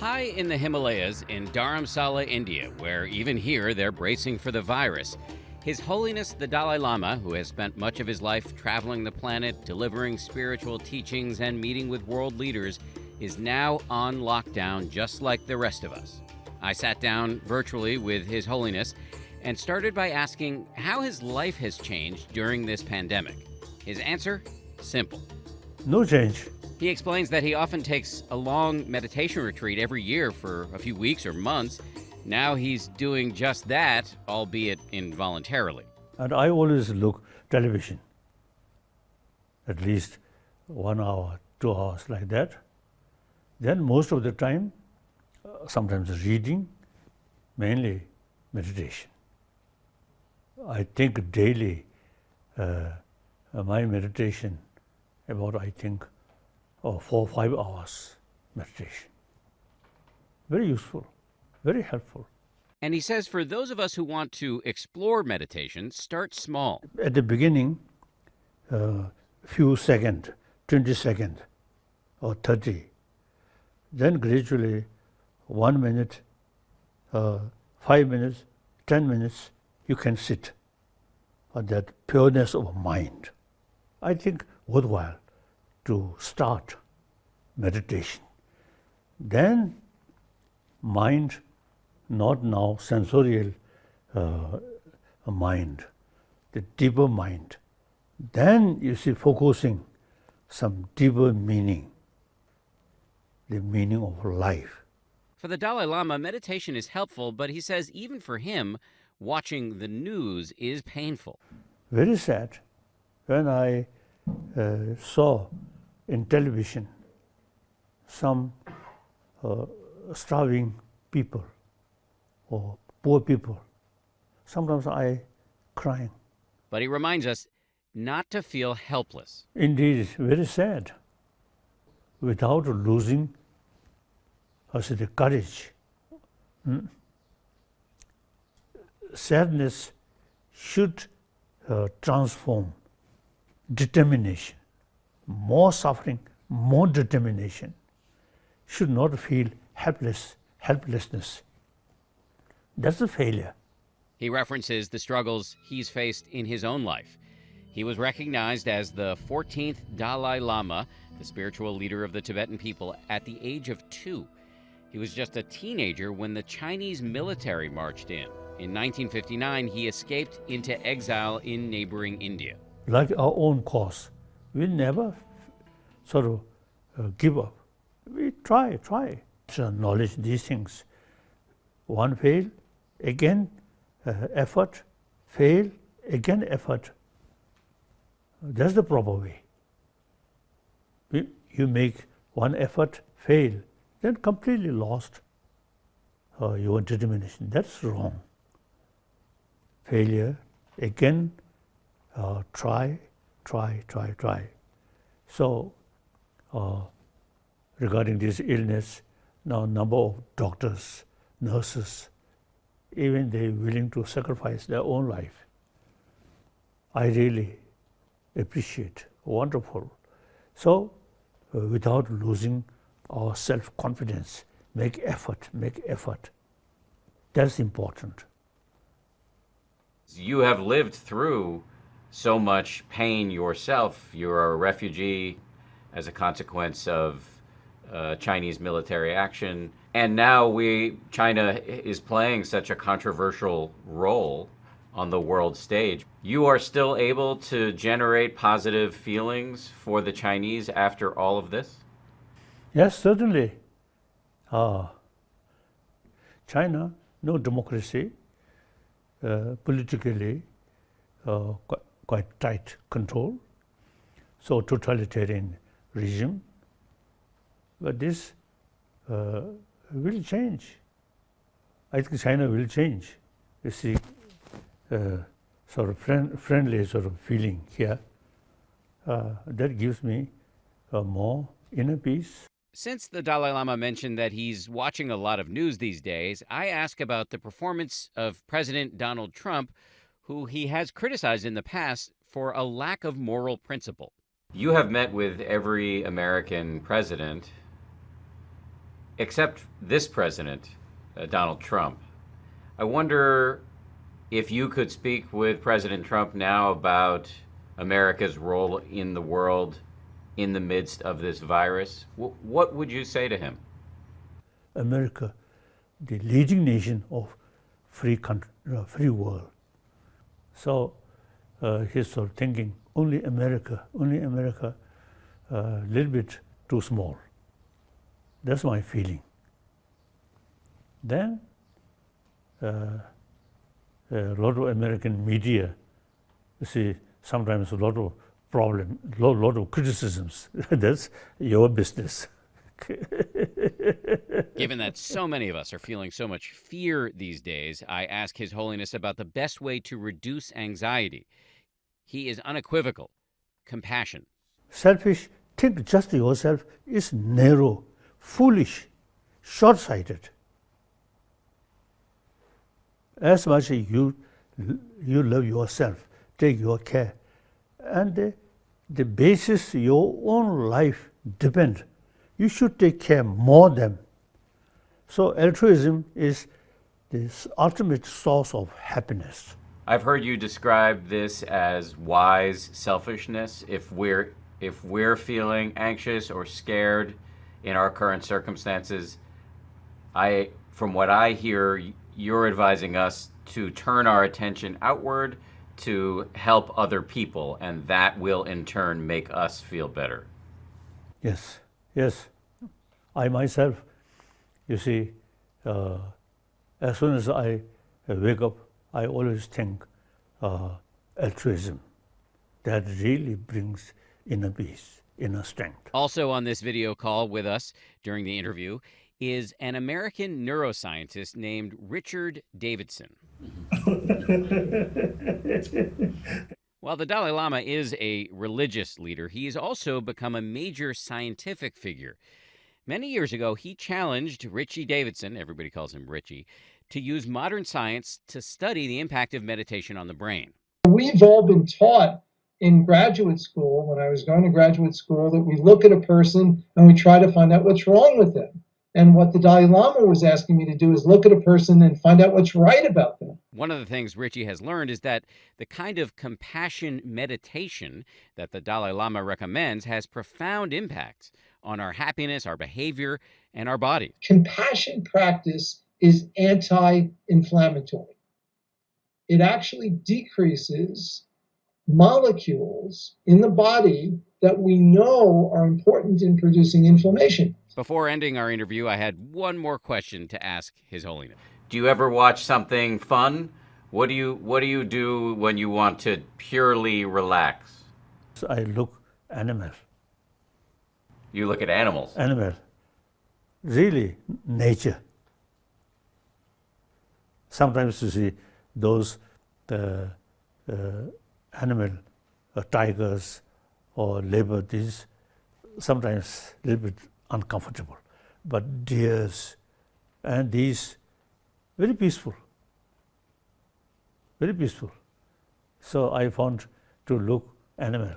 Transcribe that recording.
High in the Himalayas in Dharamsala, India, where even here they're bracing for the virus, His Holiness the Dalai Lama, who has spent much of his life traveling the planet, delivering spiritual teachings, and meeting with world leaders, is now on lockdown just like the rest of us. I sat down virtually with His Holiness and started by asking how his life has changed during this pandemic. His answer? Simple. No change. He explains that he often takes a long meditation retreat every year for a few weeks or months. Now he's doing just that, albeit involuntarily. And I always look television, at least 1 hour, 2 hours like that. Then most of the time, sometimes reading, mainly meditation. I think daily my meditation about, I think, 4 or 5 hours meditation. Very useful, very helpful. And he says for those of us who want to explore meditation, start small. At the beginning, few seconds, 20 seconds or 30. Then gradually 1 minute, 5 minutes, 10 minutes, you can sit on that pureness of mind. I think worthwhile to start meditation. Then mind, not now sensorial mind, the deeper mind. Then you see focusing some deeper meaning, the meaning of life. For the Dalai Lama, meditation is helpful, but he says even for him, watching the news is painful. Very sad. When I saw in television some starving people or poor people, sometimes I crying. But he reminds us not to feel helpless. Indeed, it's very sad. Without losing, I say, the courage. Sadness should transform determination. More suffering, more determination. Should not feel helplessness. That's a failure. He references the struggles he's faced in his own life. He was recognized as the 14th Dalai Lama, the spiritual leader of the Tibetan people, at the age of 2. He was just a teenager when the Chinese military marched in. In 1959, he escaped into exile in neighboring India. Like our own cause, we never sort of give up. We try. To acknowledge these things. One fail, again effort, fail, again effort. That's the proper way. You make one effort, fail, then completely lost your determination. That's wrong. Failure, again, try. So, regarding this illness, now number of doctors, nurses, even they willing to sacrifice their own life. I really appreciate, wonderful. So, without losing our self-confidence, make effort. That's important. You have lived through so much pain yourself. You're a refugee as a consequence of Chinese military action. And now China is playing such a controversial role on the world stage. You are still able to generate positive feelings for the Chinese after all of this? Yes, certainly. China, no democracy, politically quite tight control, so totalitarian regime. But this will change. I think China will change. You see, sort of friendly sort of feeling here. That gives me more inner peace. Since the Dalai Lama mentioned that he's watching a lot of news these days, I ask about the performance of President Donald Trump, who he has criticized in the past for a lack of moral principle. You have met with every American president. except this president, Donald Trump. I wonder if you could speak with President Trump now about America's role in the world in the midst of this virus. What would you say to him? America, the leading nation of free country, free world. So he's sort of thinking only America, a little bit too small. That's my feeling. Then a lot of American media, you see, sometimes a lot of problem, lot of criticisms. That's your business. Given that so many of us are feeling so much fear these days, I ask His Holiness about the best way to reduce anxiety. He is unequivocal. Compassion. Selfish, think just yourself, is narrow, foolish, short-sighted. As much as you love yourself, take your care, and the basis your own life depends. You should take care more than. So altruism is this ultimate source of happiness. I've heard you describe this as wise selfishness. If we're feeling anxious or scared in our current circumstances, from what I hear, you're advising us to turn our attention outward to help other people, and that will in turn make us feel better. Yes, yes. I myself, you see, as soon as I wake up, I always think altruism. That really brings inner peace, inner strength. Also on this video call with us during the interview is an American neuroscientist named Richard Davidson. While the Dalai Lama is a religious leader, he has also become a major scientific figure. Many years ago, he challenged Richie Davidson, everybody calls him Richie, to use modern science to study the impact of meditation on the brain. We've all been taught in graduate school, when I was going to graduate school, that we look at a person and we try to find out what's wrong with them. And what the Dalai Lama was asking me to do is look at a person and find out what's right about them. One of the things Richie has learned is that the kind of compassion meditation that the Dalai Lama recommends has profound impacts on our happiness, our behavior, and our body. Compassion practice is anti-inflammatory. It actually decreases molecules in the body that we know are important in producing inflammation. Before ending our interview, I had one more question to ask His Holiness. Do you ever watch something fun? What do you do when you want to purely relax? So I look animal. You look at animals. Animal. Really, nature. Sometimes you see those animal, tigers or leopard, these sometimes a little bit uncomfortable, but deers and these very peaceful, very peaceful. So I found to look animal.